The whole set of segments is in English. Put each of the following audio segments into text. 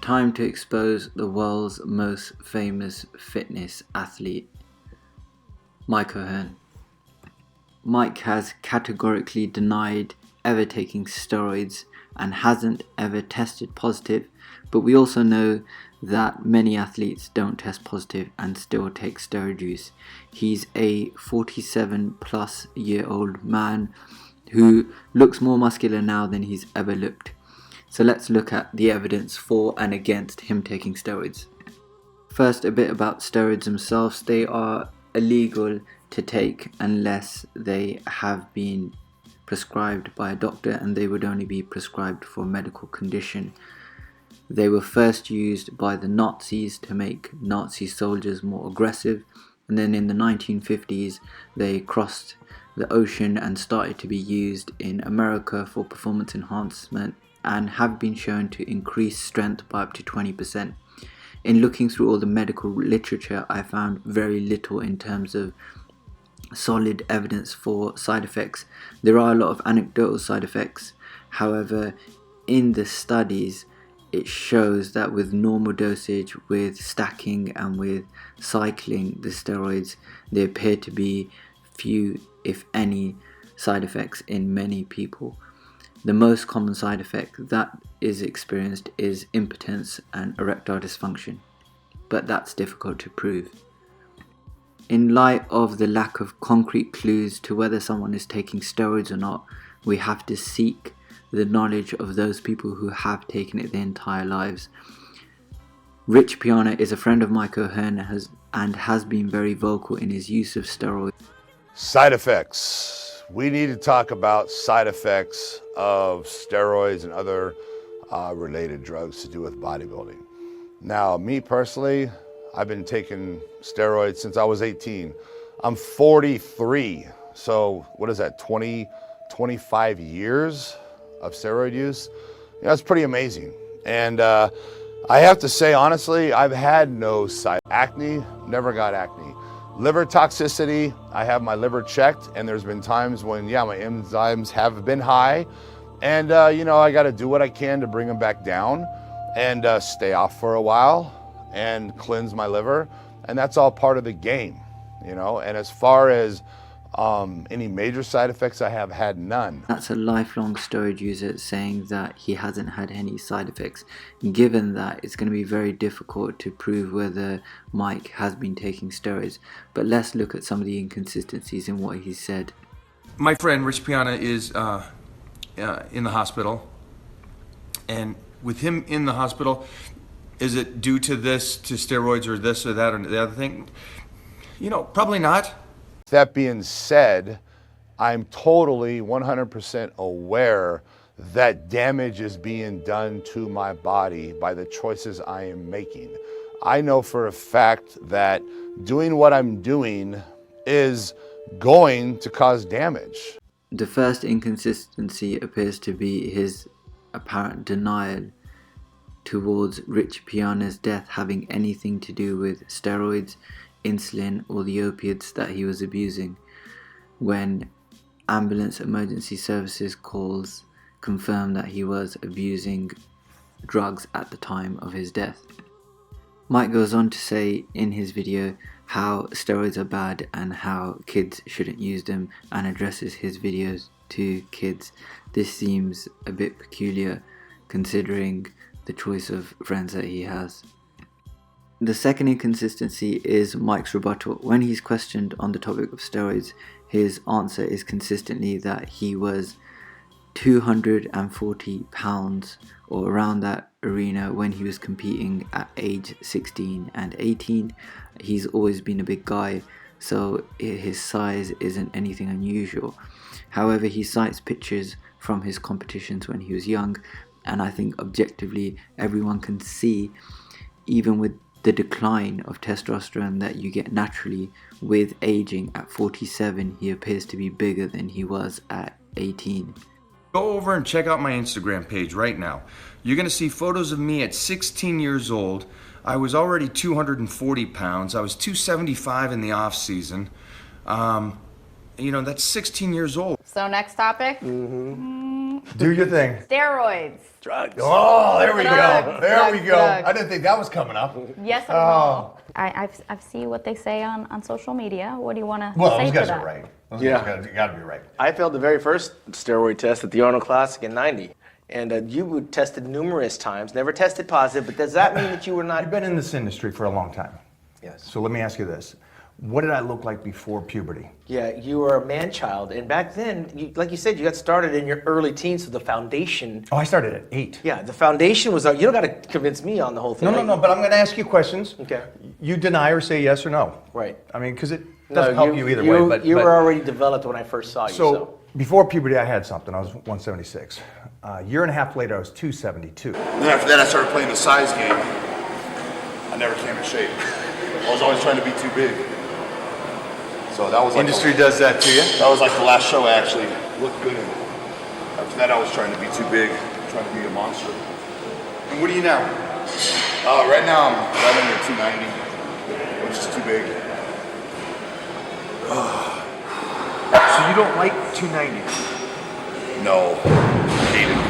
time to expose the world's most famous fitness athlete, Mike Hearn. Mike has categorically denied ever taking steroids and hasn't ever tested positive, but we also know that many athletes don't test positive and still take steroid use. He's a 47-plus-year-old man who looks more muscular now than he's ever looked. So let's look at the evidence for and against him taking steroids. First, a bit about steroids themselves. They are illegal to take unless they have been prescribed by a doctor, and they would only be prescribed for a medical condition. They were first used by the Nazis to make Nazi soldiers more aggressive, and then in the 1950s they crossed the ocean and started to be used in America for performance enhancement and have been shown to increase strength by up to 20%. In looking through all the medical literature, I found very little in terms of solid evidence for side effects. There are a lot of anecdotal side effects. However, in the studies, it shows that with normal dosage, with stacking and with cycling the steroids, there appear to be few, if any, side effects in many people. The most common side effect that is experienced is impotence and erectile dysfunction, but that's difficult to prove. In light of the lack of concrete clues to whether someone is taking steroids or not, we have to seek the knowledge of those people who have taken it their entire lives. Rich Piana is a friend of Mike Hearn and has been very vocal in his use of steroids. Side effects. We need to talk about side effects of steroids and other related drugs to do with bodybuilding. Now, me personally, I've been taking steroids since I was 18. I'm 43, so what is that, 25 years of steroid use? Yeah, that's pretty amazing. And I have to say, honestly, I've had no side acne, never got acne. Liver toxicity, I have my liver checked, and there's been times when, my enzymes have been high, and I got to do what I can to bring them back down and stay off for a while and cleanse my liver, and that's all part of the game, And as far as any major side effects, I have had none. That's a lifelong steroid user saying that he hasn't had any side effects. Given that, it's going to be very difficult to prove whether Mike has been taking steroids. But let's look at some of the inconsistencies in what he said. My friend Rich Piana is in the hospital, and with him in the hospital, is it due to this, to steroids, or this or that or the other thing? Probably not. That being said, I'm totally 100% aware that damage is being done to my body by the choices I am making. I know for a fact that doing what I'm doing is going to cause damage. The first inconsistency appears to be his apparent denial towards Rich Piana's death having anything to do with steroids, insulin, or the opiates that he was abusing, when ambulance emergency services calls confirmed that he was abusing drugs at the time of his death. Mike goes on to say in his video how steroids are bad and how kids shouldn't use them, and addresses his videos to kids. This seems a bit peculiar considering the choice of friends that he has. The second inconsistency is Mike's rebuttal. When he's questioned on the topic of steroids, his answer is consistently that he was 240 pounds or around that arena when he was competing at age 16 and 18. He's always been a big guy, so his size isn't anything unusual. However, he cites pictures from his competitions when he was young, and I think objectively everyone can see, even with the decline of testosterone that you get naturally with aging, at 47 he appears to be bigger than he was at 18. Go over and check out my Instagram page right now. You're going to see photos of me at 16 years old. I was already 240 pounds. I was 275 in the off season. You know, that's 16 years old. So next topic. Do your thing. Steroids. Drugs. Oh, there we go. Drugs, There we drugs, go. drugs. I didn't think that was coming up. Yes and no. I've seen what they say on social media. What do you want to Well, say those to guys that? are right. Those Yeah. guys got to be right. I failed the very first steroid test at the Arnold Classic in '90. And you were tested numerous times, never tested positive, but does that mean that you were not? You've been in this industry for a long time. Yes. So let me ask you this. What did I look like before puberty? Yeah, you were a man-child, and back then, like you said, you got started in your early teens, so the foundation. Oh, I started at 8. Yeah, the foundation was. You don't got to convince me on the whole thing. No, but I'm going to ask you questions. Okay. You deny or say yes or no. Right. I mean, because it doesn't help you either way. But you were already developed when I first saw you. So before puberty, I had something. I was 176. A year and a half later, I was 272. And then after that, I started playing the size game. I never came in shape. I was always trying to be too big. So that was like Industry does that to you? that was like the last show I actually looked good in. After that, I was trying to be too big, trying to be a monster. And what are you now? Right now, I'm right under 290, which is too big. So you don't like 290? No, hate it.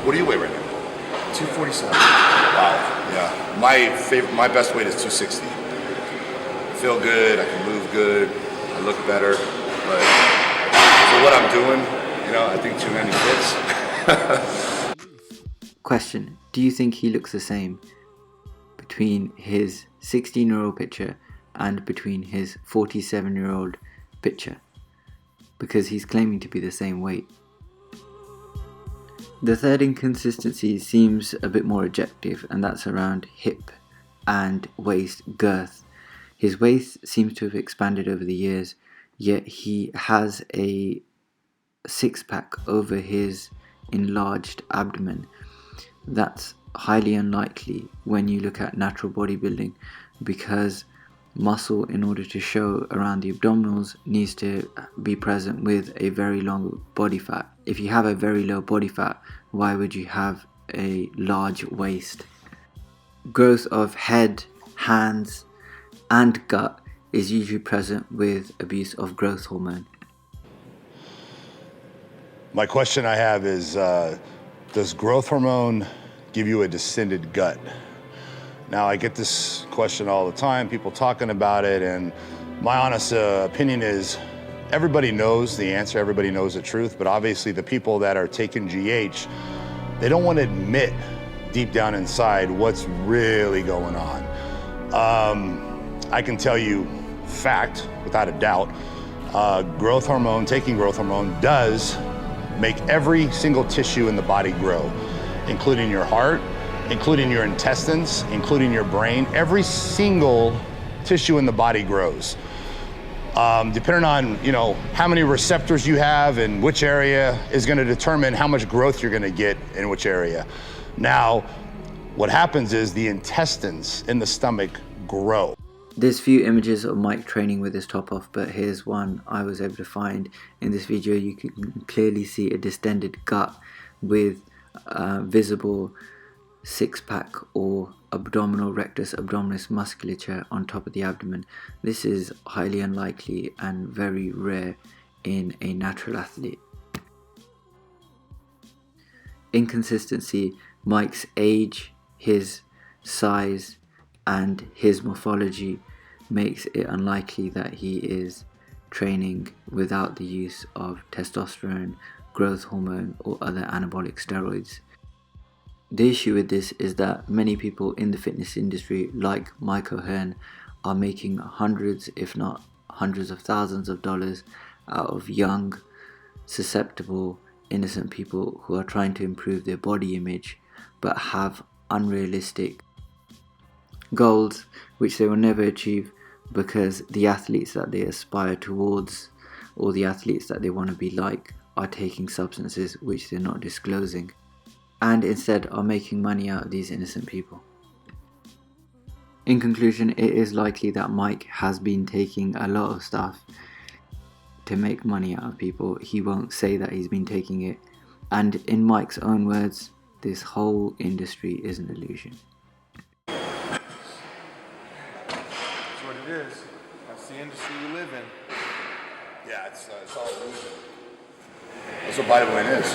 What do you weigh right now? 247. Wow, yeah. My best weight is 260. I feel good, I can move good, I look better, but for what I'm doing, you know, I think 290 fits. Question: do you think he looks the same between his 16-year-old picture and between his 47-year-old picture? Because he's claiming to be the same weight. The third inconsistency seems a bit more objective, and that's around hip and waist girth. His waist seems to have expanded over the years, yet he has a six-pack over his enlarged abdomen. That's highly unlikely when you look at natural bodybuilding, because muscle, in order to show around the abdominals, needs to be present with a very low body fat. If you have a very low body fat, why would you have a large waist? Growth of head, hands and gut is usually present with abuse of growth hormone. My question I have is, does growth hormone give you a distended gut? Now, I get this question all the time, people talking about it, and my honest opinion is everybody knows the answer, everybody knows the truth, but obviously the people that are taking GH, they don't want to admit deep down inside what's really going on. I can tell you fact, without a doubt, growth hormone, taking growth hormone does make every single tissue in the body grow, including your heart, including your intestines, including your brain. Every single tissue in the body grows. Depending on, you know, how many receptors you have and which area is going to determine how much growth you're going to get in which area. Now, what happens is the intestines in the stomach grow. There's few images of Mike training with his top off, but here's one I was able to find. In this video you can clearly see a distended gut with visible six-pack or abdominal rectus abdominis musculature on top of the abdomen. This is highly unlikely and very rare in a natural athlete. Inconsistency: Mike's age, his size and his morphology makes it unlikely that he is training without the use of testosterone, growth hormone or other anabolic steroids. The issue with this is that many people in the fitness industry, like Mike O'Hearn, are making hundreds, if not hundreds of thousands of dollars out of young, susceptible, innocent people who are trying to improve their body image but have unrealistic goals which they will never achieve, because the athletes that they aspire towards or the athletes that they want to be like are taking substances which they're not disclosing, and instead are making money out of these innocent people. In conclusion, it is likely that Mike has been taking a lot of stuff to make money out of people. He won't say that he's been taking it, and in Mike's own words, this whole industry is an illusion. That's what it is. That's the industry you live in. Yeah, it's all illusion. That's what bodybuilding is.